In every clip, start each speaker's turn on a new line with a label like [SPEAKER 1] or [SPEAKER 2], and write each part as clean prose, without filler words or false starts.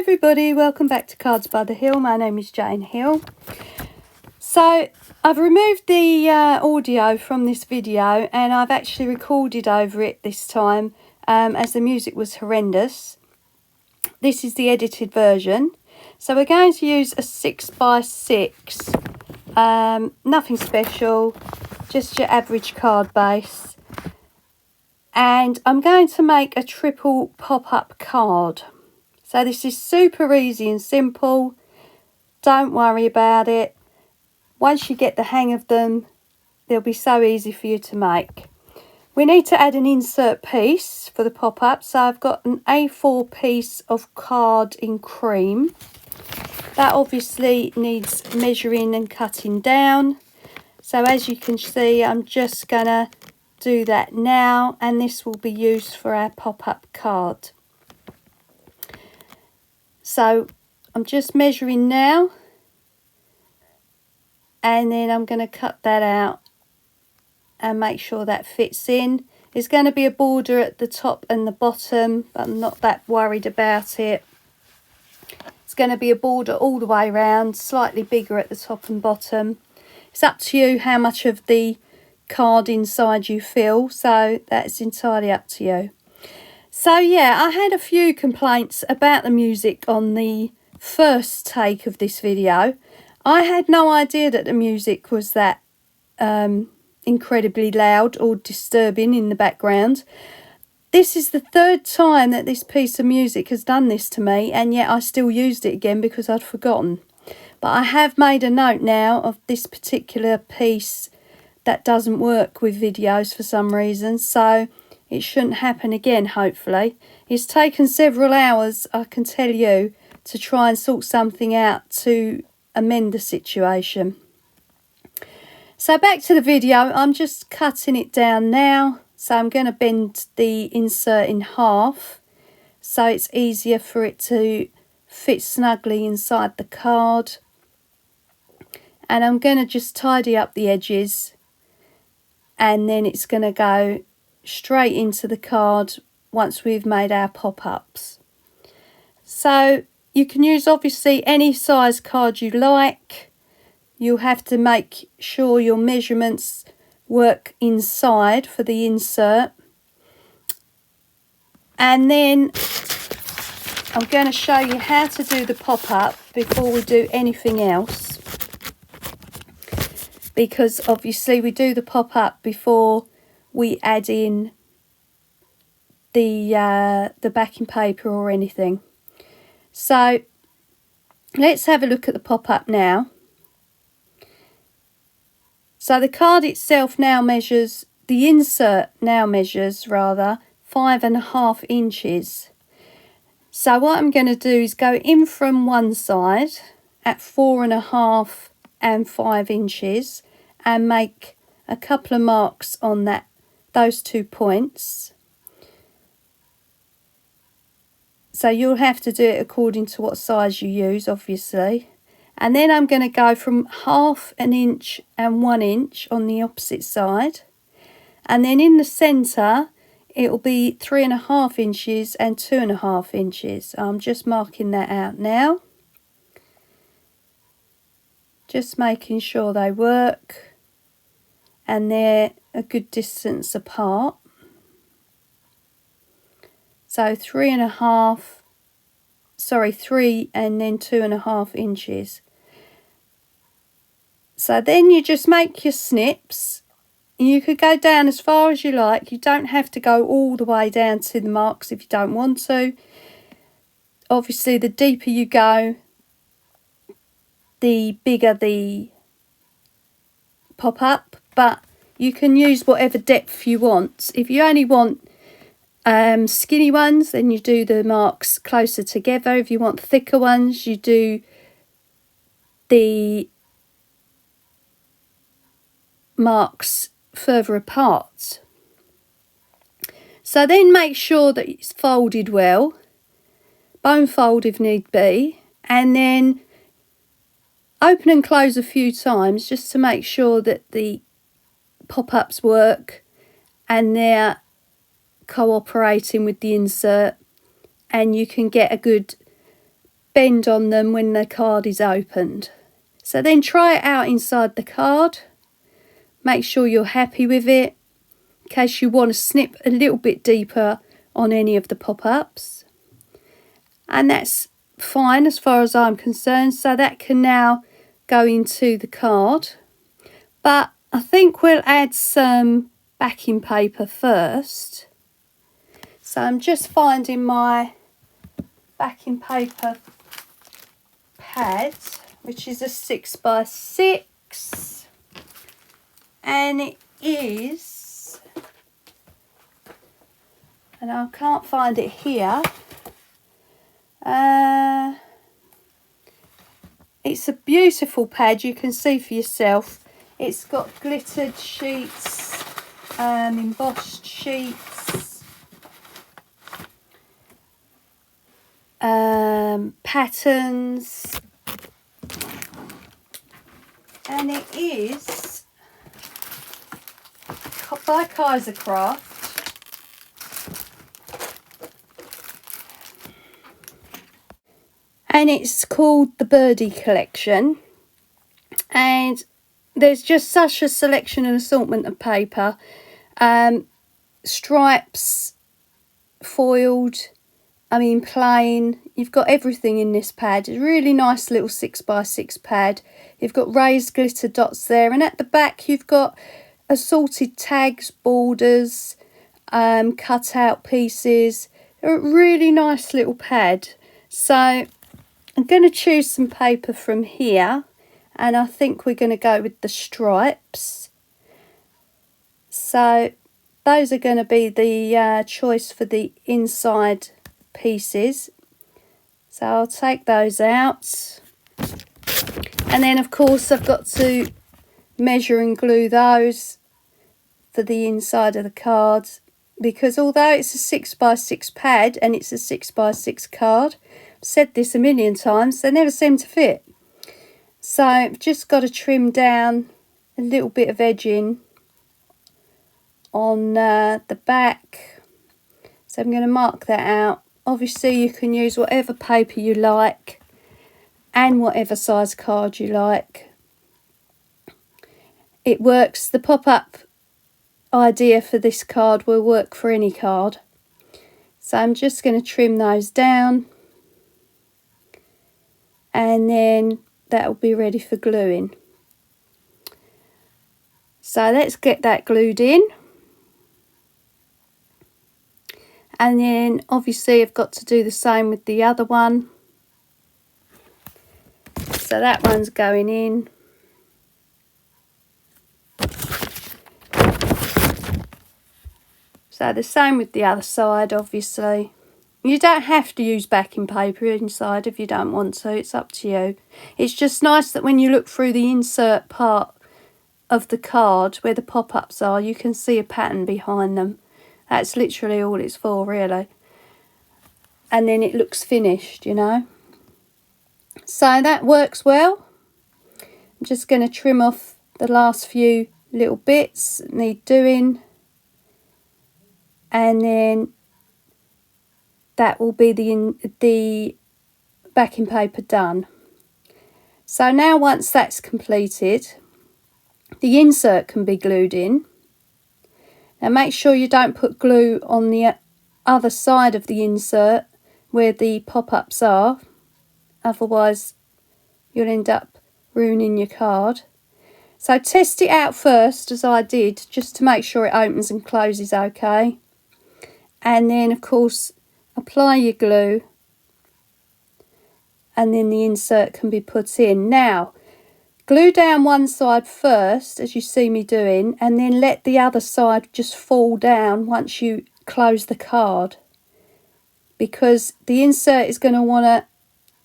[SPEAKER 1] everybody, welcome back to Cards by the Hill. My name is Jane Hill. So I've removed the audio from this video and I've actually recorded over it this time as the music was horrendous. This is the edited version. So we're going to use a 6x6, nothing special, just your average card base. And I'm going to make a triple pop-up card. So this is super easy and simple. Don't worry about it. Once you get the hang of them, they'll be so easy for you to make. We need to add an insert piece for the pop-up. So I've got an A4 piece of card in cream. That obviously needs measuring and cutting down. So as you can see, I'm just going to do that now, and this will be used for our pop-up card. So I'm just measuring now, and then I'm going to cut that out and make sure that fits in. There's going to be a border at the top and the bottom, but I'm not that worried about it. It's going to be a border all the way around, slightly bigger at the top and bottom. It's up to you how much of the card inside you fill, so that's entirely up to you. So yeah, I had a few complaints about the music on the first take of this video. I had no idea that the music was that incredibly loud or disturbing in the background. This is the third time that this piece of music has done this to me, and yet I still used it again because I'd forgotten. But I have made a note now of this particular piece that doesn't work with videos for some reason, so it shouldn't happen again, hopefully. It's taken several hours, I can tell you, to try and sort something out to amend the situation. So back to the video, I'm just cutting it down now. So I'm going to bend the insert in half so it's easier for it to fit snugly inside the card. And I'm going to just tidy up the edges, and then it's going to go straight into the card once we've made our pop-ups. So you can use obviously any size card you like. You'll have to make sure your measurements work inside for the insert. And then I'm going to show you how to do the pop-up before we do anything else, because obviously we do the pop-up before we add in the backing paper or anything. So let's have a look at the pop-up now. So the card itself now measures, the insert now measures rather 5.5 inches. So what I'm going to do is go in from one side at 4.5 and 5 inches and make a couple of marks on those 2 points. So you'll have to do it according to what size you use, obviously. And then I'm going to go from 1/2 inch and 1 inch on the opposite side. And then in the centre, it will be 3.5 inches and 2.5 inches. I'm just marking that out now. Just making sure they work and they're a good distance apart. So 3 and then 2.5 inches. So then you just make your snips. You could go down as far as you like. You don't have to go all the way down to the marks if you don't want to. Obviously, the deeper you go, the bigger the pop-up, but you can use whatever depth you want. If you only want skinny ones, then you do the marks closer together. If you want thicker ones, you do the marks further apart. So then make sure that it's folded well, bone fold if need be, and then open and close a few times just to make sure that the pop-ups work and they're cooperating with the insert, and you can get a good bend on them when the card is opened. So then try it out inside the card. Make sure you're happy with it in case you want to snip a little bit deeper on any of the pop-ups. And that's fine as far as I'm concerned. So that can now go into the card. But I think we'll add some backing paper first. So I'm just finding my backing paper pad, which is a 6x6, and it is, and I can't find it here, it's a beautiful pad, you can see for yourself. It's got glittered sheets, embossed sheets, patterns, and it is by Kaisercraft. And it's called the Birdie Collection, and there's just such a selection and assortment of paper, stripes, foiled, plain. You've got everything in this pad. It's a really nice little 6x6 pad. You've got raised glitter dots there, and at the back you've got assorted tags, borders, cut out pieces. A really nice little pad. So I'm going to choose some paper from here, and I think we're going to go with the stripes. So those are going to be the choice for the inside pieces. So I'll take those out. And then of course I've got to measure and glue those for the inside of the cards, because although it's a 6x6 pad and it's a 6x6 card, said this a million times, they never seem to fit. So I've just got to trim down a little bit of edging on the back. So I'm going to mark that out. Obviously you can use whatever paper you like and whatever size card you like. It works. The pop-up idea for this card will work for any card. So I'm just going to trim those down, and then that will be ready for gluing. So let's get that glued in. And then obviously I've got to do the same with the other one. So that one's going in. So the same with the other side, obviously. You don't have to use backing paper inside if you don't want to, it's up to you. It's just nice that when you look through the insert part of the card where the pop-ups are, you can see a pattern behind them. That's literally all it's for, really. And then it looks finished, you know. So that works well. I'm just going to trim off the last few little bits that need doing. And then that will be the backing paper done. So now once that's completed, the insert can be glued in. Now make sure you don't put glue on the other side of the insert where the pop-ups are, otherwise you'll end up ruining your card. So test it out first, as I did, just to make sure it opens and closes okay. And then of course apply your glue, and then the insert can be put in. Now glue down one side first, as you see me doing, and then let the other side just fall down once you close the card, because the insert is going to want to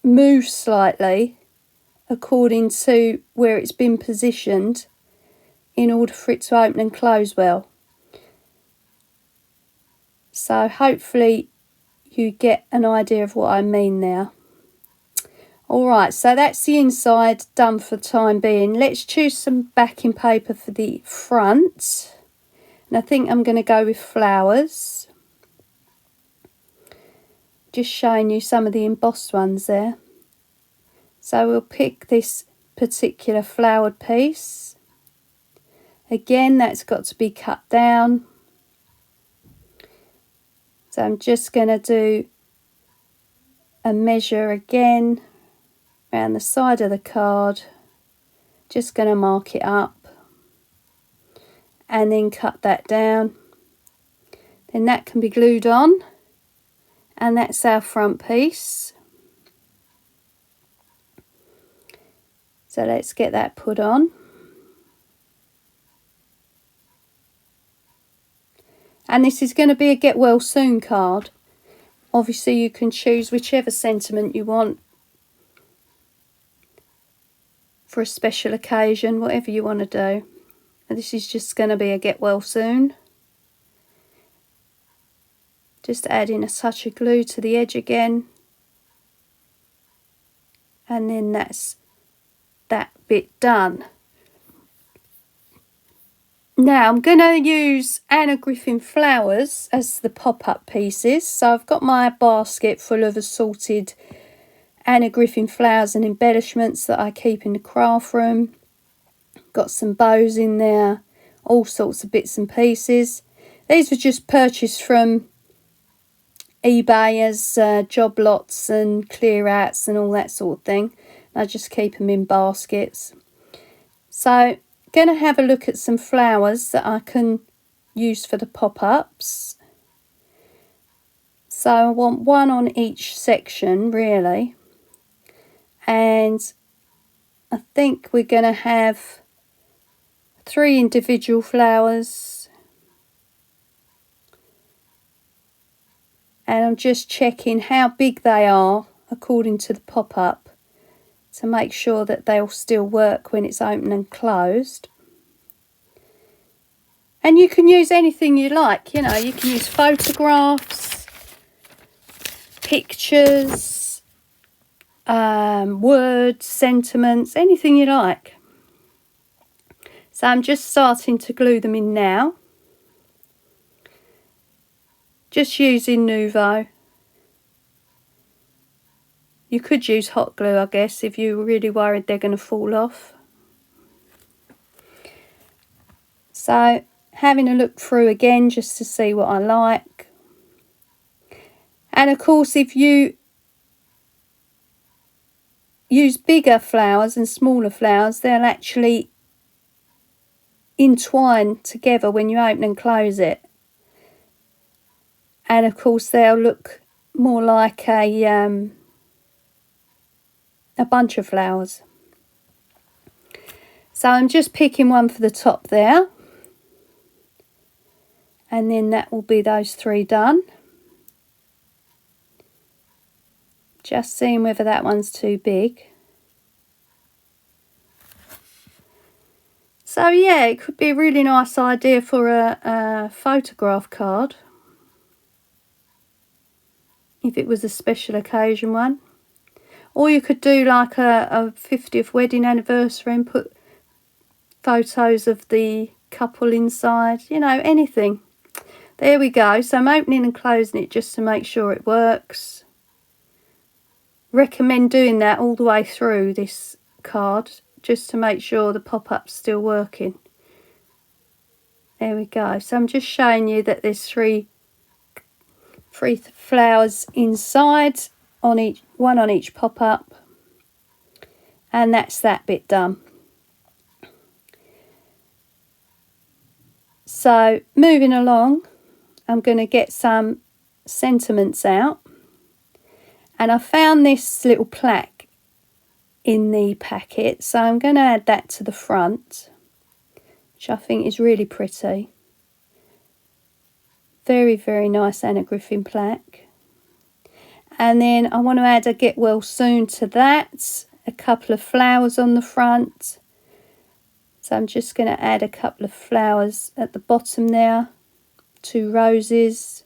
[SPEAKER 1] move slightly according to where it's been positioned in order for it to open and close well. So hopefully you get an idea of what I mean now. Alright, so that's the inside done for the time being. Let's choose some backing paper for the front. And I think I'm going to go with flowers. Just showing you some of the embossed ones there. So we'll pick this particular flowered piece. Again, that's got to be cut down. So I'm just going to do a measure again around the side of the card. Just going to mark it up and then cut that down. Then that can be glued on, and that's our front piece. So let's get that put on. And this is going to be a get well soon card. Obviously you can choose whichever sentiment you want for a special occasion, whatever you want to do. And this is just going to be a get well soon. Just adding a touch of glue to the edge again. And then that's that bit done. Now I'm going to use Anna Griffin flowers as the pop-up pieces. So I've got my basket full of assorted Anna Griffin flowers and embellishments that I keep in the craft room. Got some bows in there, all sorts of bits and pieces. These were just purchased from eBay as job lots and clear outs and all that sort of thing. I just keep them in baskets. So going to have a look at some flowers that I can use for the pop-ups. So I want one on each section really, and I think we're going to have 3 individual flowers, and I'm just checking how big they are according to the pop-up to make sure that they'll still work when it's open and closed. And you can use anything you like, you know, you can use photographs, pictures, words, sentiments, anything you like. So I'm just starting to glue them in now. Just using Nuvo. You could use hot glue, I guess, if you're really worried they're going to fall off. So having a look through again just to see what I like. And of course, if you use bigger flowers and smaller flowers, they'll actually entwine together when you open and close it. And of course, they'll look more like a bunch of flowers. So I'm just picking one for the top there. And then that will be those 3 done. Just seeing whether that one's too big. So yeah, it could be a really nice idea for a photograph card, if it was a special occasion one. Or you could do like a 50th wedding anniversary and put photos of the couple inside, you know, anything. There we go. So I'm opening and closing it just to make sure it works. Recommend doing that all the way through this card just to make sure the pop-up's still working. There we go. So I'm just showing you that there's three flowers inside, one on each pop-up, and that's that bit done. So moving along, I'm going to get some sentiments out, and I found this little plaque in the packet, so I'm going to add that to the front, which I think is really pretty. Very, very nice Anna Griffin plaque. And then I want to add a get well soon to that, a couple of flowers on the front. So I'm just going to add a couple of flowers at the bottom there, 2 roses.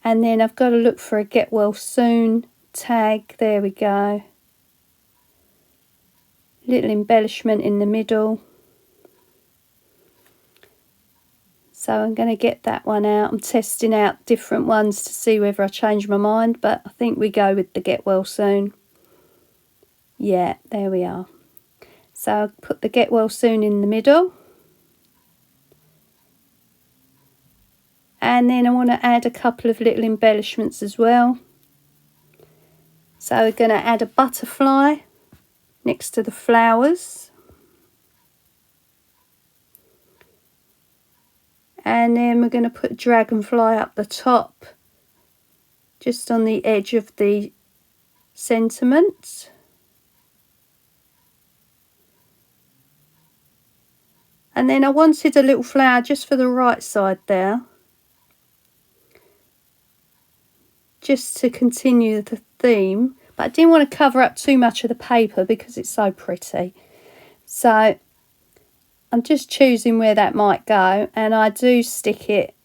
[SPEAKER 1] And then I've got to look for a get well soon tag. There we go. Little embellishment in the middle. So I'm going to get that one out. I'm testing out different ones to see whether I change my mind, but I think we go with the get well soon. Yeah, there we are. So I'll put the get well soon in the middle. And then I want to add a couple of little embellishments as well. So we're going to add a butterfly next to the flowers. And then we're going to put dragonfly up the top, just on the edge of the sentiment. And then I wanted a little flower just for the right side there, just to continue the theme. But I didn't want to cover up too much of the paper because it's so pretty. So I'm just choosing where that might go, and I do stick it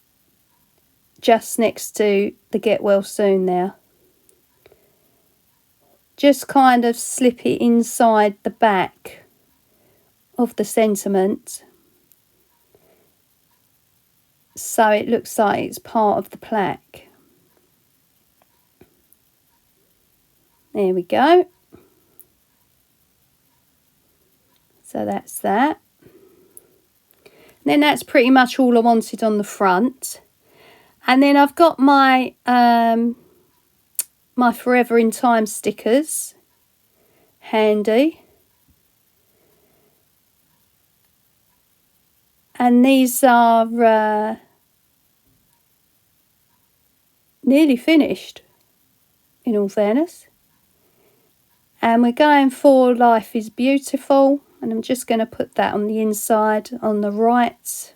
[SPEAKER 1] just next to the get well soon there. Just kind of slip it inside the back of the sentiment, so it looks like it's part of the plaque. There we go. So that's that. And then that's pretty much all I wanted on the front. And then I've got my my Forever in Time stickers handy. And these are nearly finished, in all fairness. And we're going for Life is Beautiful, and I'm just going to put that on the inside on the right.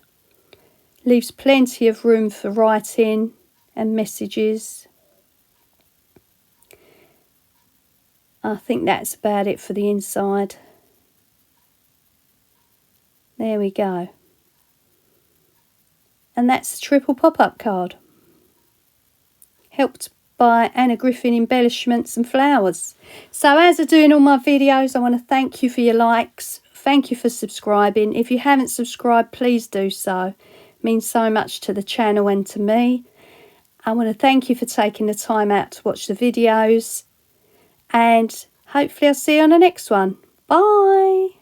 [SPEAKER 1] Leaves plenty of room for writing and messages. I think that's about it for the inside. There we go. And that's a triple pop-up card, helped by Anna Griffin embellishments and flowers. So as I do in all my videos, I want to thank you for your likes. Thank you for subscribing. If you haven't subscribed, please do so. It means so much to the channel and to me. I want to thank you for taking the time out to watch the videos. And hopefully I'll see you on the next one. Bye.